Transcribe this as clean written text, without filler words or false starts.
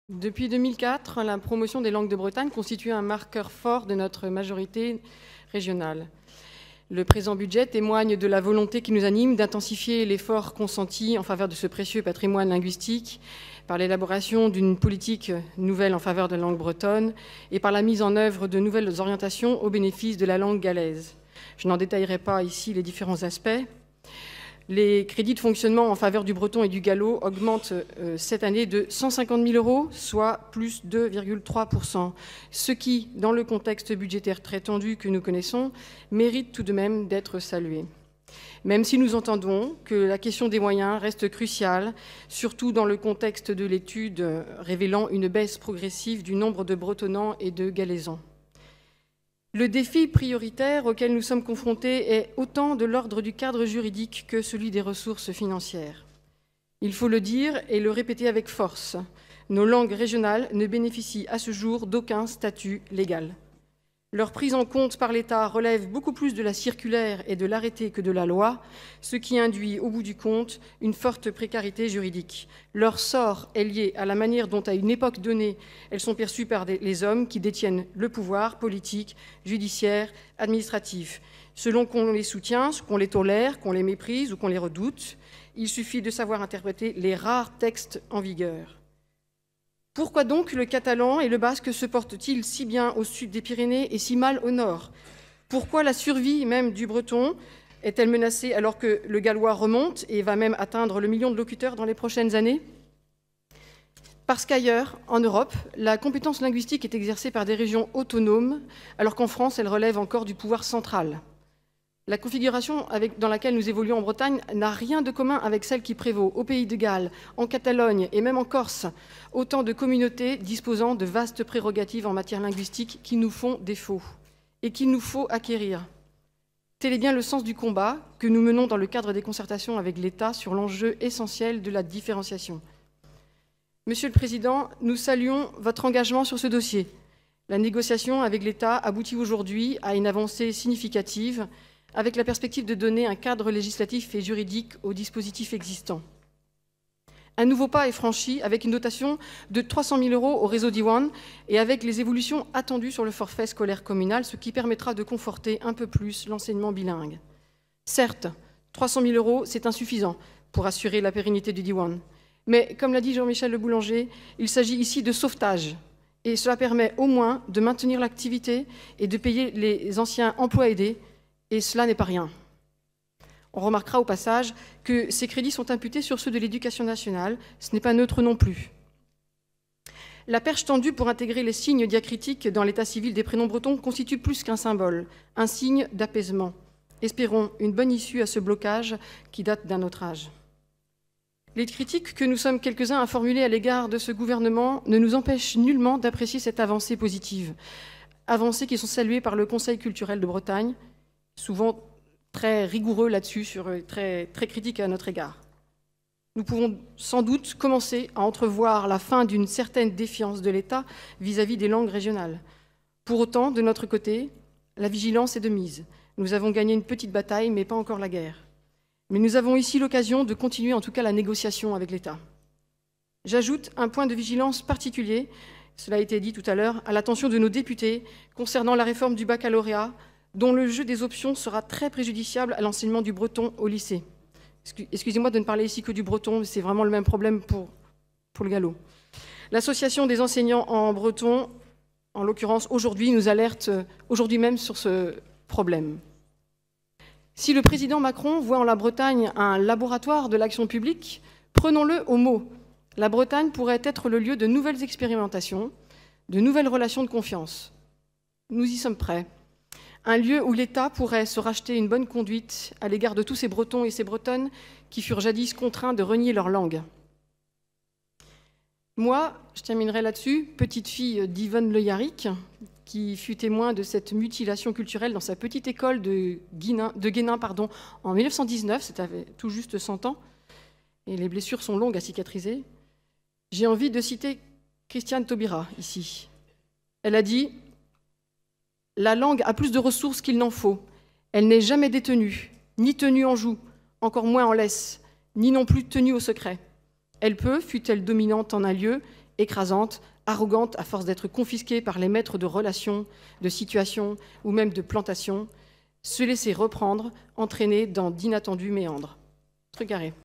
Depuis 2004, la promotion des langues de Bretagne constitue un marqueur fort de notre majorité régionale. Le présent budget témoigne de la volonté qui nous anime d'intensifier l'effort consenti en faveur de ce précieux patrimoine linguistique par l'élaboration d'une politique nouvelle en faveur de la langue bretonne et par la mise en œuvre de nouvelles orientations au bénéfice de la langue galaise. Je n'en détaillerai pas ici les différents aspects. Les crédits de fonctionnement en faveur du breton et du gallo augmentent cette année de 150 000 €, soit plus 2,3%, ce qui, dans le contexte budgétaire très tendu que nous connaissons, mérite tout de même d'être salué. Même si nous entendons que la question des moyens reste cruciale, surtout dans le contexte de l'étude révélant une baisse progressive du nombre de bretonnants et de galaisans. Le défi prioritaire auquel nous sommes confrontés est autant de l'ordre du cadre juridique que celui des ressources financières. Il faut le dire et le répéter avec force, nos langues régionales ne bénéficient à ce jour d'aucun statut légal. Leur prise en compte par l'État relève beaucoup plus de la circulaire et de l'arrêté que de la loi, ce qui induit au bout du compte une forte précarité juridique. Leur sort est lié à la manière dont, à une époque donnée, elles sont perçues par les hommes qui détiennent le pouvoir politique, judiciaire, administratif. Selon qu'on les soutient, qu'on les tolère, qu'on les méprise ou qu'on les redoute, il suffit de savoir interpréter les rares textes en vigueur. Pourquoi donc le catalan et le basque se portent-ils si bien au sud des Pyrénées et si mal au nord? Pourquoi la survie même du breton est-elle menacée alors que le gallois remonte et va même atteindre le million de locuteurs dans les prochaines années? Parce qu'ailleurs, en Europe, la compétence linguistique est exercée par des régions autonomes, alors qu'en France, elle relève encore du pouvoir central. La configuration dans laquelle nous évoluons en Bretagne n'a rien de commun avec celle qui prévaut au Pays de Galles, en Catalogne et même en Corse, autant de communautés disposant de vastes prérogatives en matière linguistique qui nous font défaut et qu'il nous faut acquérir. Tel est bien le sens du combat que nous menons dans le cadre des concertations avec l'État sur l'enjeu essentiel de la différenciation. Monsieur le Président, nous saluons votre engagement sur ce dossier. La négociation avec l'État aboutit aujourd'hui à une avancée significative avec la perspective de donner un cadre législatif et juridique aux dispositifs existants. Un nouveau pas est franchi avec une dotation de 300 000 € au réseau Diwan et avec les évolutions attendues sur le forfait scolaire communal, ce qui permettra de conforter un peu plus l'enseignement bilingue. Certes, 300 000 €, c'est insuffisant pour assurer la pérennité du Diwan. Mais, comme l'a dit Jean-Michel Le Boulanger, il s'agit ici de sauvetage. Et cela permet au moins de maintenir l'activité et de payer les anciens emplois aidés. Et cela n'est pas rien. On remarquera au passage que ces crédits sont imputés sur ceux de l'Éducation nationale. Ce n'est pas neutre non plus. La perche tendue pour intégrer les signes diacritiques dans l'état civil des prénoms bretons constitue plus qu'un symbole, un signe d'apaisement. Espérons une bonne issue à ce blocage qui date d'un autre âge. Les critiques que nous sommes quelques-uns à formuler à l'égard de ce gouvernement ne nous empêchent nullement d'apprécier cette avancée positive. Avancées qui sont saluées par le Conseil culturel de Bretagne, souvent très rigoureux là-dessus, très critique à notre égard. Nous pouvons sans doute commencer à entrevoir la fin d'une certaine défiance de l'État vis-à-vis des langues régionales. Pour autant, de notre côté, la vigilance est de mise. Nous avons gagné une petite bataille, mais pas encore la guerre. Mais nous avons ici l'occasion de continuer en tout cas la négociation avec l'État. J'ajoute un point de vigilance particulier, cela a été dit tout à l'heure, à l'attention de nos députés concernant la réforme du baccalauréat, dont le jeu des options sera très préjudiciable à l'enseignement du breton au lycée. Excusez-moi de ne parler ici que du breton, c'est vraiment le même problème pour le gallo. L'association des enseignants en breton, en l'occurrence aujourd'hui, nous alerte aujourd'hui même sur ce problème. Si le président Macron voit en la Bretagne un laboratoire de l'action publique, prenons-le au mot. La Bretagne pourrait être le lieu de nouvelles expérimentations, de nouvelles relations de confiance. Nous y sommes prêts. Un lieu où l'État pourrait se racheter une bonne conduite à l'égard de tous ces Bretons et ces Bretonnes qui furent jadis contraints de renier leur langue. Moi, je terminerai là-dessus, petite fille d'Yvonne Le Yarrick, qui fut témoin de cette mutilation culturelle dans sa petite école de Guénin en 1919, c'était tout juste 100 ans, et les blessures sont longues à cicatriser. J'ai envie de citer Christiane Taubira ici. Elle a dit « La langue a plus de ressources qu'il n'en faut. Elle n'est jamais détenue, ni tenue en joue, encore moins en laisse, ni non plus tenue au secret. Elle peut, fût-elle dominante en un lieu, écrasante, arrogante à force d'être confisquée par les maîtres de relations, de situations ou même de plantations, se laisser reprendre, entraîner dans d'inattendus méandres. Truc carré.